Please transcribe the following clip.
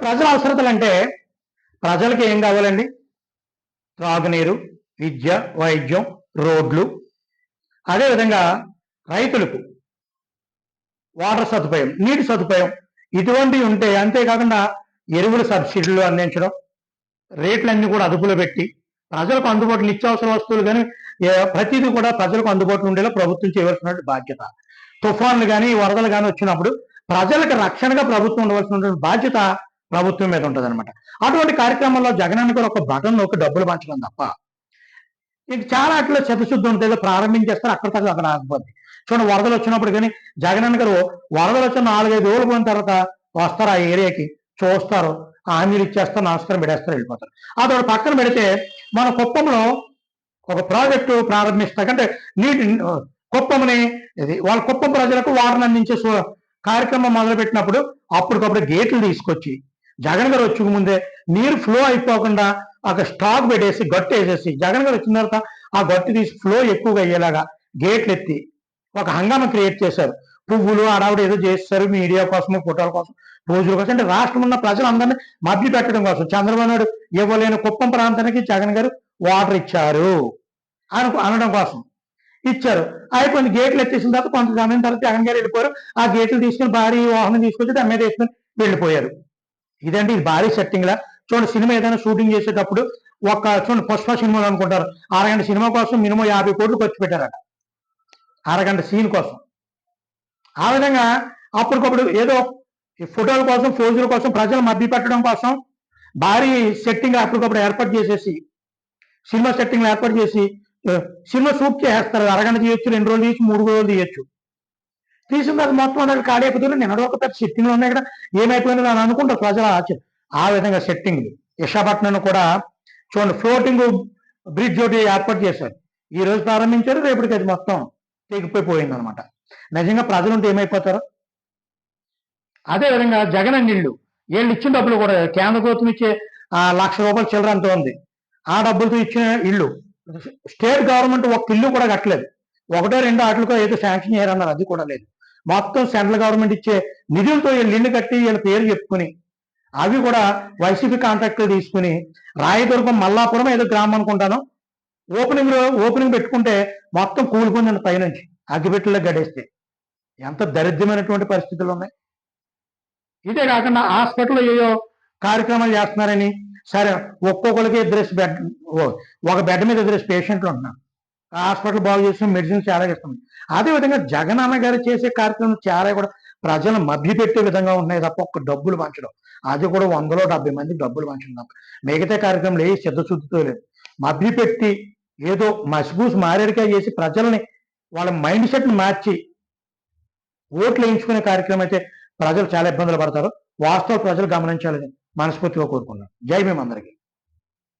ప్రజల అవసరతలు అంటే ప్రజలకు ఏం కావాలండి? త్రాగునీరు, విద్య, వైద్యం, రోడ్లు. అదేవిధంగా రైతులకు వాటర్ సదుపాయం, నీటి సదుపాయం ఇటువంటివి ఉంటే, అంతేకాకుండా ఎరువుల సబ్సిడీలు అందించడం, రేట్లన్నీ కూడా అదుపులో పెట్టి ప్రజలకు అందుబాటులో నిత్యావసర వస్తువులు కానీ ప్రతిదీ కూడా ప్రజలకు అందుబాటులో ఉండేలా ప్రభుత్వం చేయవలసిన బాధ్యత. తుఫాన్లు కానీ వరదలు కానీ వచ్చినప్పుడు ప్రజలకు రక్షణగా ప్రభుత్వం ఉండవలసినటువంటి బాధ్యత ప్రభుత్వం మీద ఉంటుంది అనమాట. అటువంటి కార్యక్రమంలో జగనన్న కూడా ఒక బటన్ ఒక డబ్బులు పంచడం తప్ప ఇంక చాలా అట్లా చిత్తశుద్ధి ఉంటుంది. ఏదో ప్రారంభించేస్తారు, అక్కడ ఆగిపోద్ది. చూడండి, వరదలు వచ్చినప్పుడు కానీ జగనన్న గారు వరదలు వచ్చిన 4-5 రోజులు పోయిన తర్వాత వస్తారు ఆ ఏరియాకి, చూస్తారు, హామీలు ఇచ్చేస్తారు, నమస్కారం పెడేస్తారు, వెళ్ళిపోతారు. అదొకటి పక్కన పెడితే మన కుప్పంలో ఒక ప్రాజెక్టు ప్రారంభిస్తారు. అంటే నీటి కుప్పంని వాళ్ళ కుప్పం ప్రజలకు వాటర్ అందించే కార్యక్రమం మొదలుపెట్టినప్పుడు అప్పటికప్పుడు గేట్లు తీసుకొచ్చి జగన్ గారు వచ్చే ముందే నీరు ఫ్లో అయిపోకుండా అక్కడ స్టాక్ పెట్టేసి గట్టు వేసేసి జగన్ గారు వచ్చిన తర్వాత ఆ గట్టు తీసి ఫ్లో ఎక్కువగా అయ్యేలాగా గేట్లు ఎత్తి ఒక హంగామా క్రియేట్ చేశారు. పువ్వులు ఆడావిడ ఏదో చేస్తారు మీడియా కోసం, ఫోటోల కోసం, రోజుల కోసం, అంటే రాష్ట్రం ఉన్న ప్రజలందరినీ మభ్య పెట్టడం కోసం. చంద్రబాబు నాయుడు ఇవ్వలేని కుప్పం ప్రాంతానికి జగన్ గారు వాటర్ ఇచ్చారు అనడం కోసం ఇచ్చారు. అయిపోయింది. గేట్లు ఎత్తేసిన తర్వాత కొంత సమయం తర్వాత జగన్ గారు వెళ్ళిపోయారు. ఆ గేట్లు తీసుకుని భారీ వాహనం తీసుకొచ్చి దాని మీద వేసుకుని వెళ్ళిపోయారు. ఇదండి, ఇది భారీ సెట్టింగ్ లా. చూడండి, సినిమా ఏదైనా షూటింగ్ చేసేటప్పుడు చూడండి, పుష్ప సినిమాలు అనుకుంటారు, అరగంట సినిమా కోసం మినిమం 50 కోట్లు ఖర్చు పెట్టారట, అరగంట సీన్ కోసం. ఆ విధంగా అప్పటికప్పుడు ఏదో ఫోటోల కోసం, ఫోజుల కోసం, ప్రజలు మభ్య పెట్టడం కోసం భారీ సెట్టింగ్ అప్పటికప్పుడు ఏర్పాటు చేసేసి, సినిమా సెట్టింగ్ ఏర్పాటు చేసి సినిమా షూట్ చేస్తారు. అరగంట తీయొచ్చు, 2 రోజులు తీయచ్చు, 3 రోజులు తీయచ్చు. తీసిన తర్వాత మొత్తం అందరికి ఖాళీ అయిపోతుంది. నేను ఒక పెద్ద సెట్టింగ్లు ఉన్నాయి ఇక్కడ, ఏమైపోయింది అని అనుకుంటారు ప్రజల ఆచరణ. ఆ విధంగా సెట్టింగ్లు విశాఖపట్నం కూడా చూడండి, ఫ్లోటింగ్ బ్రిడ్జ్ ఒకటి ఏర్పాటు చేశారు. ఈ రోజు ప్రారంభించారు, రేపటికి అది మొత్తం తెగిపోయింది అనమాట. నిజంగా ప్రజలు ఉంటే ఏమైపోతారు? అదేవిధంగా జగన్ నీళ్లు వీళ్ళు ఇచ్చిన డబ్బులు కూడా కేంద్ర ప్రభుత్వం ఇచ్చే 1,00,000 రూపాయలు చిల్లర అంతా ఉంది. ఆ డబ్బులతో ఇచ్చిన ఇల్లు స్టేట్ గవర్నమెంట్ ఒక ఇల్లు కూడా కట్టలేదు. 1-2 ఆటలకు ఏదో శాంక్షన్ చేయాలన్నారు, అది కూడా లేదు. మొత్తం సెంట్రల్ గవర్నమెంట్ ఇచ్చే నిధులతో వీళ్ళు ఇల్లు కట్టి వీళ్ళ పేరు చెప్పుకుని అవి కూడా వైసీపీ కాంట్రాక్టులు తీసుకుని రాయదుర్గం మల్లాపురం ఏదో గ్రామం అనుకుంటాను ఓపెనింగ్ పెట్టుకుంటే మొత్తం కూలిపోయిందండి పైనుంచి అగ్గిపెట్టెల్లో గడేస్తే. ఎంత దరిద్రమైనటువంటి పరిస్థితులు ఉన్నాయి. ఇదే కాకుండా హాస్పిటల్లో ఏయో కార్యక్రమాలు చేస్తున్నారని సరే ఒక్కొక్కరికి ఒక బెడ్ మీద 2 పేషెంట్లు ఉంటున్నారు. హాస్పిటల్ బాగు చేసిన మెడిసిన్స్ చాలా ఇస్తుంది. అదేవిధంగా జగన్ అన్న గారు చేసే కార్యక్రమం చాలా కూడా ప్రజలను మభ్యపెట్టే విధంగా ఉన్నాయి తప్ప ఒక్క డబ్బులు పంచడం, అది కూడా 170 మందికి డబ్బులు పంచడం తప్ప మిగతా కార్యక్రమాలు ఏ సిద్ధశుద్ధితో లేదు. మభ్యపెట్టి ఏదో మసిపూసి మారేడికాయ చేసి ప్రజల్ని వాళ్ళ మైండ్ సెట్ని మార్చి ఓట్లు వేయించుకునే కార్యక్రమం అయితే ప్రజలు చాలా ఇబ్బందులు పడతారు. వాస్తవ ప్రజలు గమనించాలని మనస్ఫూర్తిగా కోరుకున్నాను. జై భీమ్ అందరికీ.